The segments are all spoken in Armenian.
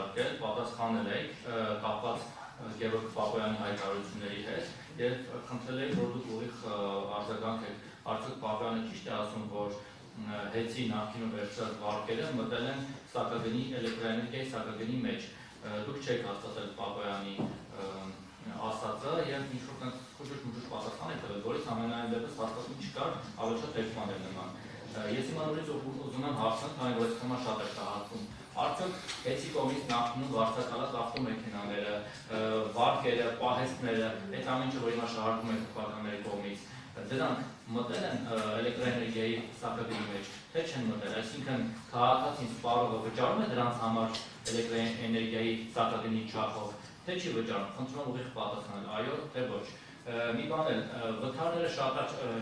ուղարկել, պատասխանել եք կապված Գևորգ Պապոյանի հայտարարությունների հետ եւ խնդրել եք, որ դուք ուղիղ արձագանք եք, արդյոք Պապոյանը ճիշտ է ասում, որ հեծի նախկինում վերցրած վարկերը մտել են սակագնի էլեկտրաէներգիայի սակագնի մեջ։ Դուք չեք հաստատել Պապոյանի ասածը եւ ինչ-որ քուշուշ պատասխան եք տվել, որից ամենայն դեպս հաստատում չկար, ավելի շատ տեքստման էր նման։ Ես հիմա նորից ուզում եմ հարցնել, քանի որ այս թեման շատ է շահարկում։ Արդյոք հեծի կողմից նախնում վարձակալած ավտոմեքենաները, վարկերը, պահեստները, այդ ամեն ինչը, որ հիմա շահարկում եք թվականների կողմից, դրանք մտել են էլեկտրաէներգիայի սակագնի մեջ, թե չեն մտել, այսինքն քաղաքացին սպառողը վճարում է դրանց համար էլեկտրաէներգիայի սակագնի չափով, թե չի վճարում, խնդրում եմ ուղիղ պատասխանել, այո, թե ոչ։ Մի բան էլ, վթարները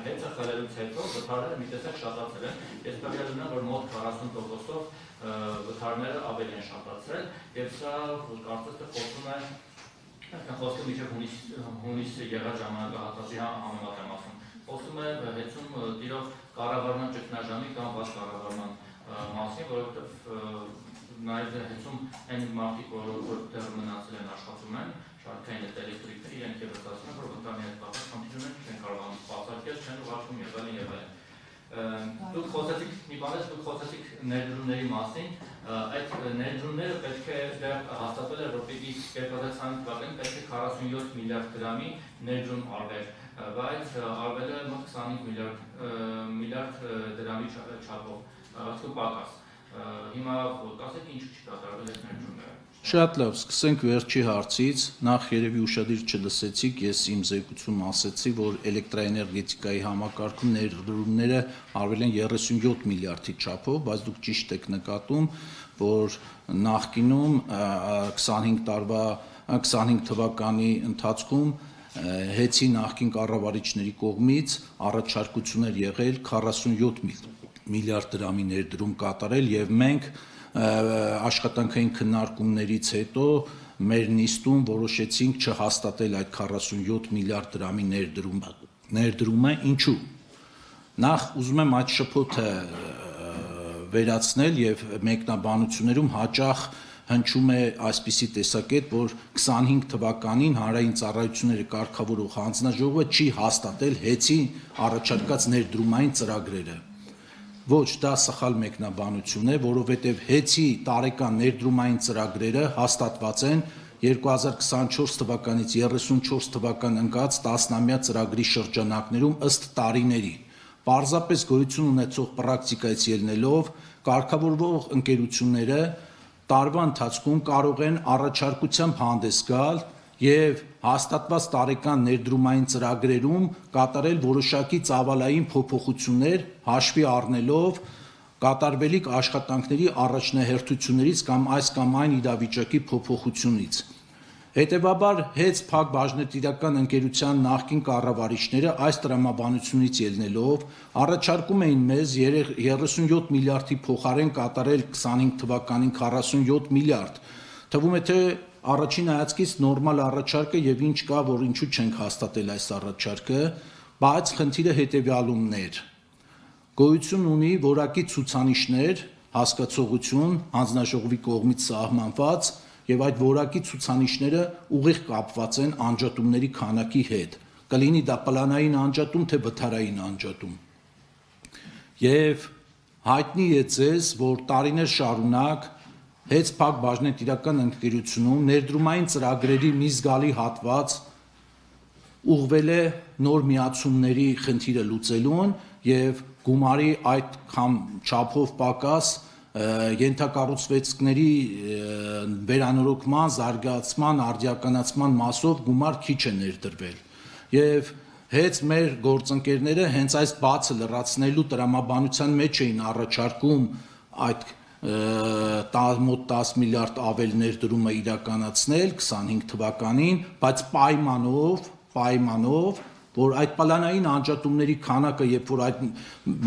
հեծը խլելուց հետո վթարները մի տեսակ շատացել են, ես տվյալ ունեմ, որ մոտ 40%-ով վթարները ավելի են շատացել, եւ սա կարծես թե խոսում է խոսքը մինչև հունիս եղած ժամանակահատվածի համեմատ եմ ասում, խոսում է հեծում տիրող կառավարման ճգնաժամի կամ բաց կառավարման մասին, որովհետև նաև հեծում այն մարդիկ, որ դեռ մնացել են աշխատում են, շարքային այդ էլեկտրիկները իրենք ևս ասում են, որ վտարանի հետ կապված խնդիրներ չեն կարողանում բացարկել, չեն ուղարկում եւ այլն եւ այլն։ Դուք խոսեցիք, մի բան դուք խոսեցիք ներդրումների մասին, այդ ներդրումները պետք է դեռ հաստատվել է, որ պիտի 2020 թվականին պետք է 47 միլիարդ դրամի ներդրում արվեր, բայց արվել է մոտ 25 միլիարդ դրամի չափով, արդյոք պակաս։ Հիմա կասեք ինչ չի կատարվել այդ ներդրումները։ Շատ լավ, սկսենք վերջի հարցից, նախ երևի ուշադիր չլսեցիք, ես իմ զեկույցում ասեցի, որ էլեկտրաէներգետիկայի համակարգում ներդրումները արվել են 37 միլիարդի չափով, բայց դուք ճիշտ եք նկատում, որ նախկինում 25 թվականի ընթացքում հեծի նախկին կառավարիչների կողմից առաջարկություններ եղել 47 միլիարդ դրամի ներդրում կատարել եւ մենք աշխատանքային քննարկումներից հետո մեր նիստում որոշեցինք չհաստատել այդ 47 միլիարդ դրամի ներդրումը, ինչու։ Նախ ուզում եմ այդ շփոթը վերացնել եւ մեկնաբանություններում հաճախ հնչում է այսպիսի տեսակետ, որ 25 թվականին հանրային ծառայությունների կարգավորող հանձնաժողովը չի հաստատել հեծի առաջարկած ներդրումային ծրագրերը։ Ոչ, դա սխալ մեկնաբանություն է, որովհետև հեծի տարեկան ներդրումային ծրագրերը հաստատված են 2024 թվականից 34 թվական ընկած 10-ամյա ծրագրի շրջանակներում ըստ տարիների։ Պարզապես գոյություն ունեցող պրակտիկայից ելնելով կարգավորող ընկերությունները տարվա ընթացքում կարող են առաջարկությամբ հանդես գալ եւ հաստատված տարեկան ներդրումային ծրագրերում կատարել որոշակի ծավալային փոփոխություններ հաշվի առնելով կատարվելիք աշխատանքների առաջնահերթություններից կամ այս կամ այն իրավիճակի փոփոխությունից։ Հետևաբար հեծ փակ բաժնետիրական ընկերության նախկին կառավարիչները այս տրամաբանությունից ելնելով առաջարկում էին մեզ 37 միլիարդի փոխարեն կատարել 25 թվականին 47 միլիարդ։ Թվում է թե առաջին հայացքից նորմալ առաջարկը եւ ինչ կա, որ ինչու չենք հաստատել այս առաջարկը, բայց խնդիրը հետեւյալումն էր։ Գոյություն ունի որակի ցուցանիշներ, հասկացողություն հանձնաժողովի կողմից սահմանված եւ այդ որակի ցուցանիշները ուղիղ կապված են անջատումների քանակի հետ։ Կլինի դա պլանային անջատում, թե վթարային անջատում։ Եվ հայտնի է ձեզ, որ տարիներ շարունակ հեծ փակ բաժնետիրական ընկերությունում ներդրումային ծրագրերի մի զգալի հատված ուղղվել է նոր միացումների խնդիրը լուծելուն եւ գումարի այդ չափով պակաս ենթակառուցվածքների վերանորոգման, զարգացման, արդիականացման մասով գումար քիչ է ներդրվել։ Եվ հենց մեր գործընկերները հենց այս բացը լրացնելու տրամաբանության մեջ էին առաջարկում այդ մոտ 10 միլիարդ ավել ներդրումը իրականացնել 25 թվականին, բայց պայմանով, որ այդ պլանային անջատումների քանակը, երբ որ այդ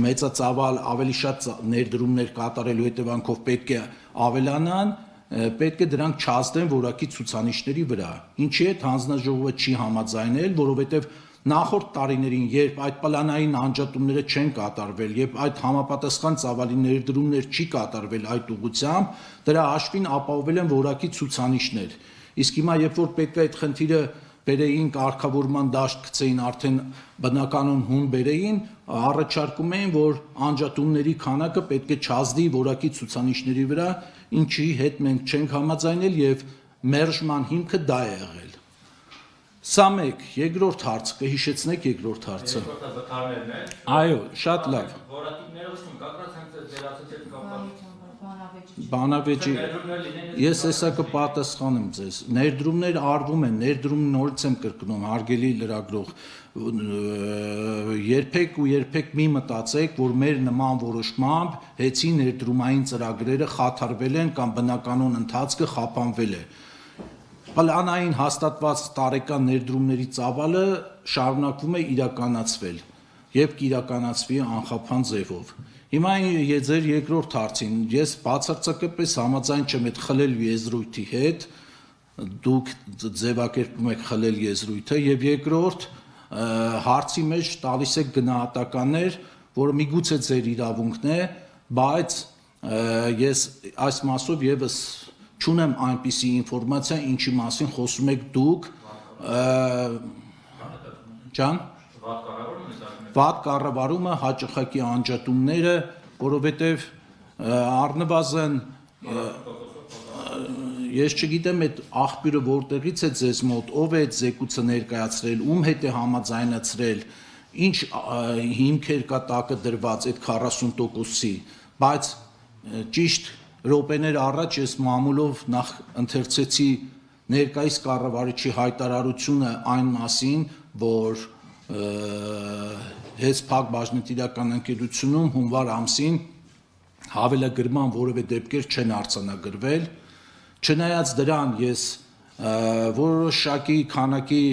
մեծածավալ ավելի շատ ներդրումներ կատարելու հետևանքով պետք է ավելանան, պետք է դրանք չազդեն որակի ցուցանիշների վրա։ Ինչի հետ հանձնաժողովը չի համաձայնել, որովհետև նախորդ տարիներին, երբ այդ պլանային անջատումները չեն կատարվել եւ այդ համապատասխան ծավալի ներդրումներ չի կատարվել այդ ուղղությամբ, դրա հաշվին ապահովել են որակի ցուցանիշներ։ Իսկ հիմա երբ որ պետք է այդ խնդիրը բերեին կարգավորման դաշտ գցեին, արդեն բնականon հուն բերեին, առաջարկում էին, որ անջատումների քանակը պետք է չազդի որակի ցուցանիշների վրա, ինչի հետ մենք չենք համաձայնել եւ մերժման հիմքը դա է եղել։ Սա մեկ, երկրորդ հարցը, կհիշեցնեք երկրորդ հարցը։ Երկրորդը վթարներն է։ Այո, շատ լավ։ Որակիցները ուսում կակրած հենց վերացած հետ կապված։ Բանավեճի ես հեսա կպատասխանեմ ձեզ։ Ներդրումներ արվում են, ներդրում նորից եմ կրկնում, հարգելի լրագրող, երբեք մի մտածեք, որ մեր նման որոշմամբ հեցի ներդրումային ծրագրերը խաթարվել են կամ բնականon ընթացքը խափանվել է։ Պլանային հաստատված տարեկան ներդրումների ծավալը շարունակվում է իրականացվել եւ կիրականացվի անխափան ձևով։ Հիմա ձեր երկրորդ հարցին ես բացարձակապես համաձայն չեմ այդ խլել եզրույթի հետ, դուք ձևակերպում եք խլել եզրույթը եւ երկրորդ հարցի մեջ տալիս եք գնահատականներ, որը միգուցե ձեր իրավունքն է, բայց ես այս մասով եւս չունեմ այնպիսի ինֆորմացիա, ինչի մասին խոսում եք դուք, ջան վատ կառավարումը, հաճախակի անջատումները, որովհետև առնվազն ես չգիտեմ այդ աղբյուրը որտեղից է ձեզ մոտ, ով է այդ զեկույցը ներկայացրել, ում հետ է համաձայնացրել, ինչ հիմքեր կա տակը դրված այդ 40%-ի, բայց ճիշտ րոպեներ առաջ ես մամուլով նախ ընթերցեցի ներկայիս կառավարիչի հայտարարությունը այն մասին, որ հենց Փակ բաժնետիրական ընկերությունում հունվար ամսին հավելագրման որևէ դեպքեր չեն արձանագրվել, չնայած դրան ես որոշակի քանակի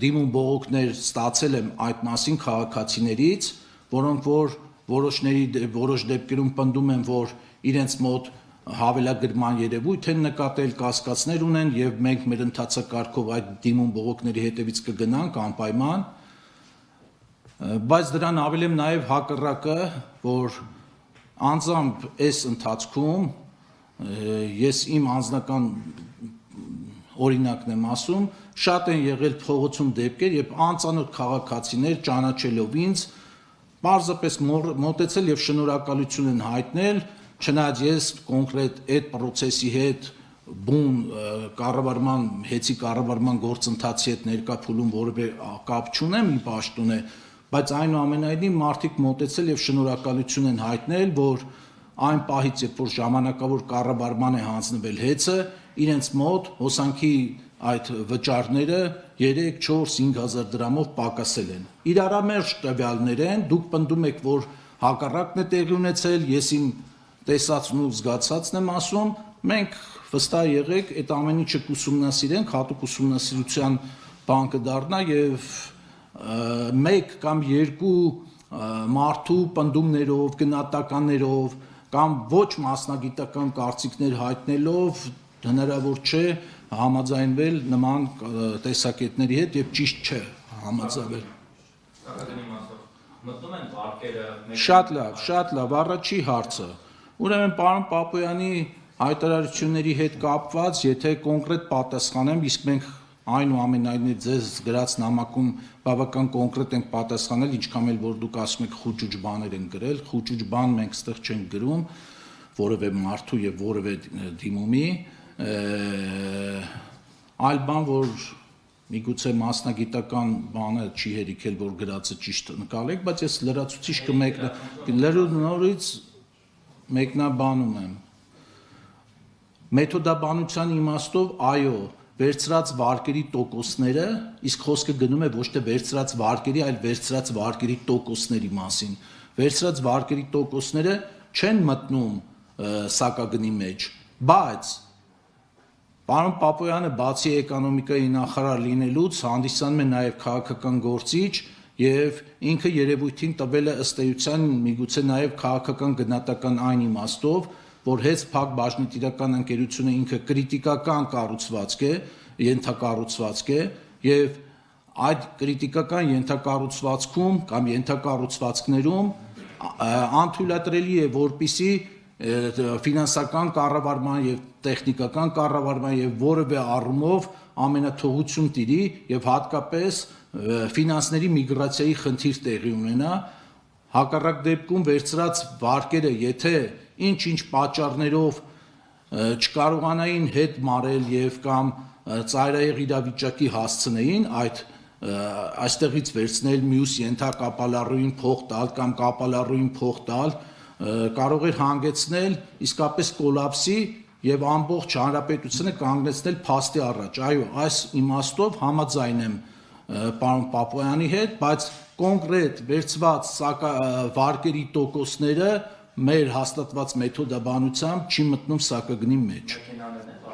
դիմում բողոքներ ստացել եմ այդ մասին քաղաքացիներից, որոնք որ որոշ դեպքերում պնդում են, որ իրենց մոտ հավելագրման երևույթ են նկատել, կասկածներ ունեն եւ մենք մեր ընթացակարգով այդ դիմում բողոքների հետևից կգնանք անպայման, բայց դրան ավել եմ նաեւ հակառակը, որ անձամբ այս ընթացքում ես իմ անձնական օրինակն եմ ասում, շատ են եղել փողոցում դեպքեր, երբ անծանոթ քաղաքացիներ ճանաչելով ինձ պարզապես մոտեցել եւ շնորհակալություն են հայտնել, չնայած ես կոնկրետ այդ process-ի հետ բուն կառավարման հեցի կառավարման գործընթացի հետ ներկա փուլում որևէ կապ չունեմ ի պաշտոն է, բայց այնուամենայնիվ մարդիկ մոտեցել եւ շնորհակալություն են հայտնել, որ այն պահից երբ որ ժամանակավոր կառավարման է հանձնվել հեցը, իրենց մոտ հոսանքի այդ վճարները 3, 4, 5000 դրամով պակասել են։ Իրարամերժ տվյալներ են, դուք պնդում եք, որ հակառակն է տեղի ունեցել, ես իմ տեսածն ու զգացածն եմ ասում, մենք վստահ եղեք, այդ ամեն ինչը կուսումնասիրենք, հատուկ ուսումնասիրության բան կդառնա եւ 1 կամ 2 մարդու պնդումներով, գնահատականներով կամ ոչ մասնագիտական կարծիքներ հայտնելով հնարավոր չէ համաձայնվել նման տեսակետների հետ եւ ճիշտ չէ համաձայնվել։ Մտնում են վարկերը։ Շատ լավ, առաջի հարցը։ Ուրեմն պարոն Պապոյանի հայտարարությունների հետ կապված, եթե կոնկրետ պատասխանեմ, իսկ մենք այնուամենայնիվ ձեզ գրած նամակում բավական կոնկրետ ենք պատասխանել, ինչքան էլ որ դուք ասում եք խուճուճ բաներ են գրել, խուճուճ բան մենք ստեղ չենք գրում, որևէ մարդու եւ որևէ դիմումի, այլ բան, որ միգուցե մասնագիտական բանը չի հերիքել, որ գրածը ճիշտ նկատեք, բայց ես լրացուցիչ նորից մեկնաբանում եմ։ Մեթոդաբանության իմաստով, այո, վերցրած վարկերի տոկոսները, իսկ խոսքը գնում է ոչ թե վերցրած վարկերի, այլ վերցրած վարկերի տոկոսների մասին։ Վերցրած վարկերի տոկոսները չեն մտնում սակագնի մեջ, բայց պարոն Պապոյանը բացի էկոնոմիկայի նախարար լինելուց հանդիսանում է նաև քաղաքական գործիչ եւ ինքը երևույթին տվել է ըստ էության միգուցե նաև քաղաքական գնահատական այն իմաստով, որ հենց Փակ բաժնետիրական ընկերությունը ինքը կրիտիկական կառուցվածք է, ենթակառուցվածք է եւ այդ կրիտիկական ենթակառուցվածքում կամ ենթակառուցվածքներում անթույլատրելի է, որպիսի ֆինանսական կառավարման եւ տեխնիկական կառավարման եւ որևէ առումով ամենաթողություն տիրի եւ հատկապես ֆինանսների միգրացիայի խնդիր տեղի ունենա, հակառակ դեպքում վերցրած վարկերը, եթե ինչ-ինչ պատճառներով չկարողանային հետ մարել եւ կամ ծայրահեղ իրավիճակի հասցնեին, այստեղից վերցնել մյուս ենթակապալառուին փող տալ կամ կապալառուին փող տալ, կարող էր հանգեցնել իսկապես կոլապսի եւ ամբողջ հանրապետությունը կանգնեցնել փաստի առաջ։ Այո, այս իմաստով համաձայն եմ պարոն Պապոյանի հետ, բայց կոնկրետ վերցված վարկերի տոկոսները մեր հաստատված մեթոդաբանությամբ չի մտնում սակագնի մեջ։